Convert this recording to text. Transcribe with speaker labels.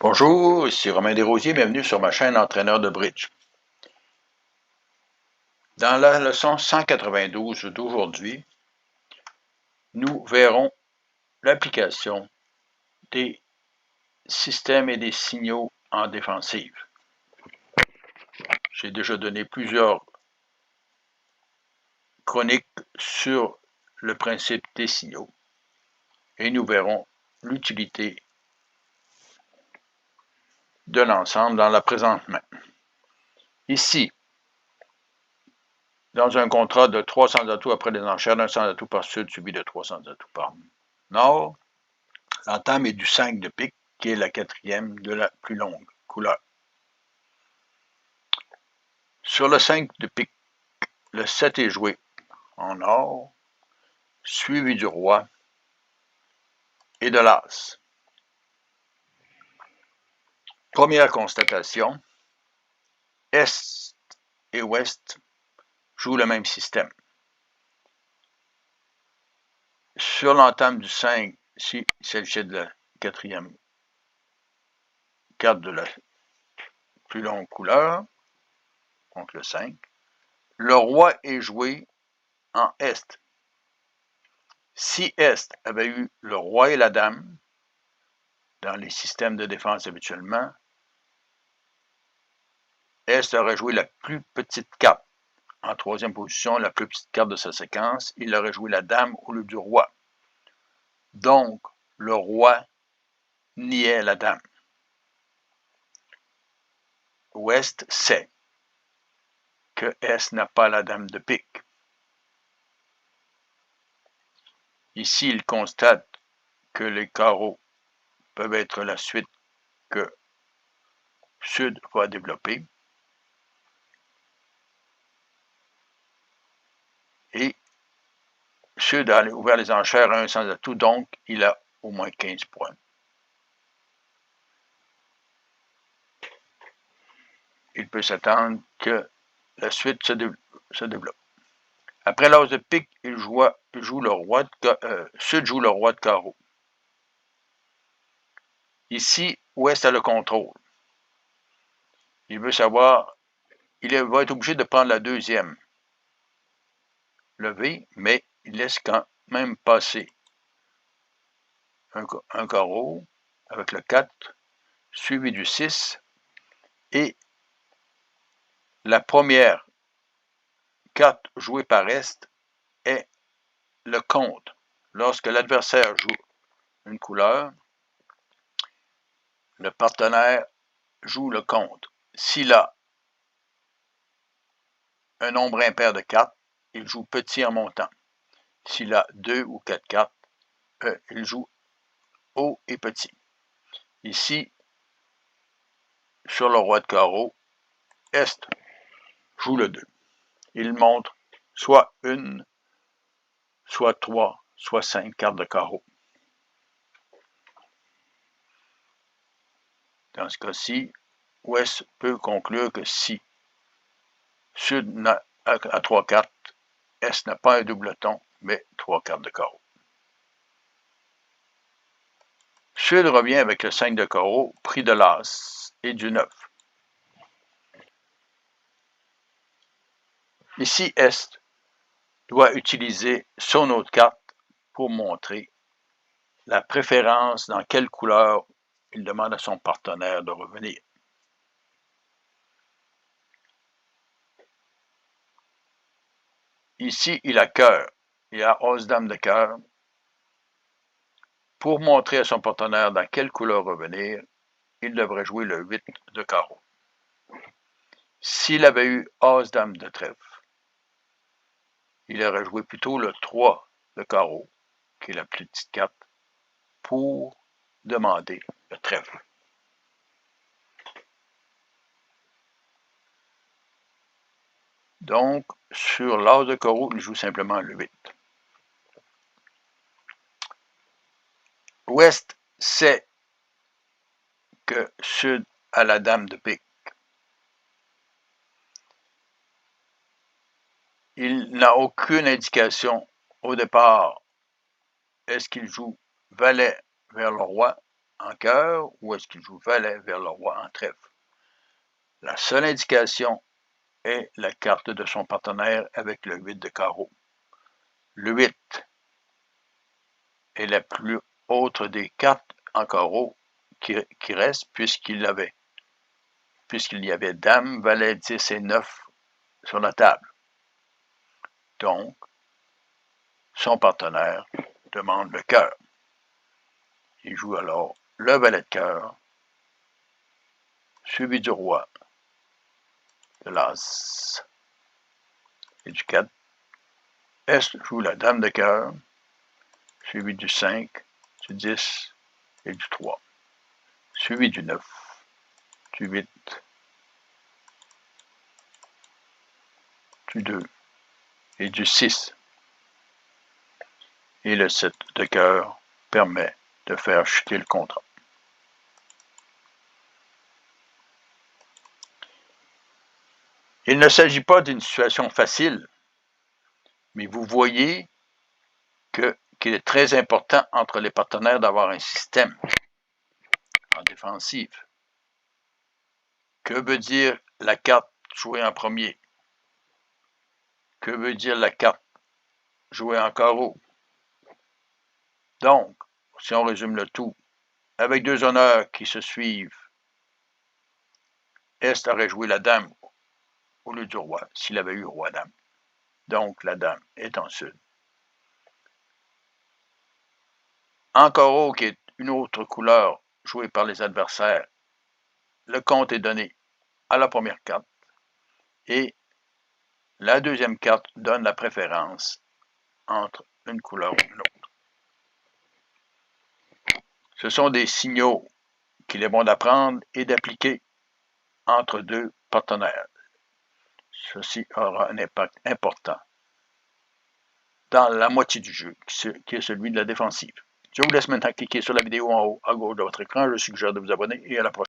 Speaker 1: Bonjour, ici Romain Desrosiers, bienvenue sur ma chaîne Entraîneur de Bridge. Dans la leçon 192 d'aujourd'hui, nous verrons l'application des systèmes et des signaux en défensive. J'ai déjà donné plusieurs chroniques sur le principe des signaux et nous verrons l'utilité de l'ensemble dans la présente main. Ici, dans un contrat de 300 atouts après les enchères d'un 100 atouts par sud suivi de 300 atouts par nord, l'entame est du 5 de pique, qui est la quatrième de la plus longue couleur. Sur le 5 de pique, le 7 est joué en or, suivi du roi et de l'as. Première constatation, Est et Ouest jouent le même système. Sur l'entame du 5, si il s'agissait de la quatrième carte de la plus longue couleur, donc le 5, le roi est joué en Est. Si Est avait eu le roi et la dame, dans les systèmes de défense habituellement, Est aurait joué la plus petite carte. En troisième position, la plus petite carte de sa séquence, il aurait joué la dame au lieu du roi. Donc, le roi niait la dame. Ouest sait que Est n'a pas la dame de pique. Ici, il constate que les carreaux peuvent être la suite que Sud va développer. Et Sud a ouvert les enchères à un sans atout, donc il a au moins 15 points. Il peut s'attendre que la suite se développe. Après l'as de pique, Sud joue le roi de carreau. Ici, Ouest a le contrôle. Il veut savoir, il va être obligé de prendre la deuxième levée, mais il laisse quand même passer un carreau avec le 4, suivi du 6, et la première carte jouée par Est est le compte. Lorsque l'adversaire joue une couleur, le partenaire joue le compte. S'il a un nombre impair de cartes, il joue petit en montant. S'il a 2 ou 4 cartes, il joue haut et petit. Ici, sur le roi de carreau, Est joue le 2. Il montre soit 1, soit 3, soit 5 cartes de carreau. Dans ce cas-ci, Ouest peut conclure que si Sud a 3 cartes, Est n'a pas un doubleton, mais 3 cartes de carreau. Sud revient avec le 5 de carreau, pris de l'as et du 9. Ici, Est doit utiliser son autre carte pour montrer la préférence dans quelle couleur il demande à son partenaire de revenir. Ici, il a cœur. Il a As-Dame de cœur. Pour montrer à son partenaire dans quelle couleur revenir, il devrait jouer le 8 de carreau. S'il avait eu As-Dame de trèfle, il aurait joué plutôt le 3 de carreau, qui est la plus petite carte, pour demander le trèfle. Donc, sur l'as de carreau, il joue simplement le 8. Ouest sait que Sud a la dame de pique. Il n'a aucune indication au départ. Est-ce qu'il joue valet vers le roi en cœur ou est-ce qu'il joue valet vers le roi en trèfle. La seule indication est la carte de son partenaire avec le 8 de carreau. Le 8 est la plus haute des cartes en carreau qui reste puisqu'il y avait dame, valet, 10 et 9 sur la table. Donc, son partenaire demande le cœur. Il joue alors le valet de cœur, suivi du roi, de l'as et du 4. Est joue la dame de cœur, suivi du 5, du 10 et du 3, suivi du 9, du 8, du 2 et du 6. Et le 7 de cœur permet de faire chuter le contrat. Il ne s'agit pas d'une situation facile, mais vous voyez qu'il est très important entre les partenaires d'avoir un système en défensive. Que veut dire la carte jouée en premier? Que veut dire la carte jouée en carreau? Donc, si on résume le tout, avec deux honneurs qui se suivent, Est aurait joué la dame au lieu du roi, s'il avait eu roi-dame. Donc, la dame est en sud. En carreau, qui est une autre couleur jouée par les adversaires, le compte est donné à la première carte et la deuxième carte donne la préférence entre une couleur ou une autre. Ce sont des signaux qu'il est bon d'apprendre et d'appliquer entre deux partenaires. Ceci aura un impact important dans la moitié du jeu, qui est celui de la défensive. Je vous laisse maintenant cliquer sur la vidéo en haut à gauche de votre écran. Je suggère de vous abonner et à la prochaine.